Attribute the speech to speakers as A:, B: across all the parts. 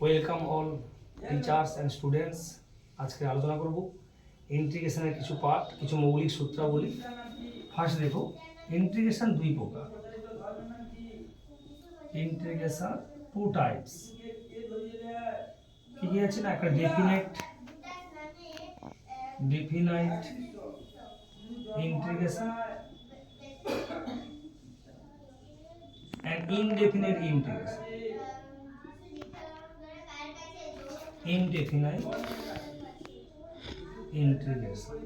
A: Welcome all teachers and students. আজকে আলোচনা করব ইন্টিগ্রেশনের কিছু পার্ট, কিছু মৌলিক সূত্রাবলী। ফার্স্ট দেখো, ইন্টিগ্রেশন দুই প্রকার। Integration two types. কি কি আছে না, একটা definite integration and indefinite integration. Indefinite integration.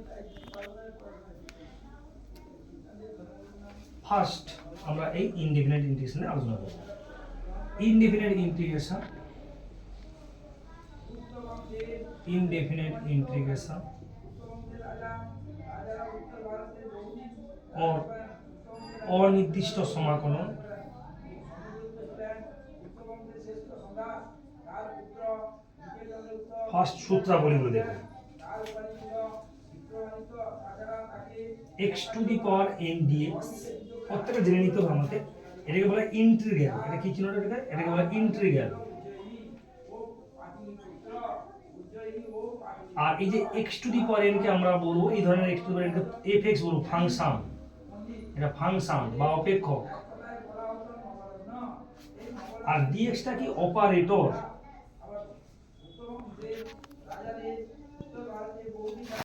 A: First আমরা এই ইনডেফিনিট ইন্টিগ্রেশনে আলোচনা করব। ইনডেফিনিট ইন্টিগ্রেশন অনির্দিষ্ট সমাকলন ফার্স্ট সূত্রাবলীগুলো দেখো। x to the power n dx, প্রত্যেকটা জেনে নিতে হবে আমাদের। এটাকে বলা হয় ইন্টিগ্রাল। এটা কি চিহ্নটা দেখায়? এটাকে বলা হয় ইন্টিগ্রাল। আর এই যে x to the power n কে আমরা বলবো, এই ধরনের x to the power n K fx বলবো, ফাংশন। এটা ফাংশন বা অপেক্ষক। আর dx টা কি? অপারেটর।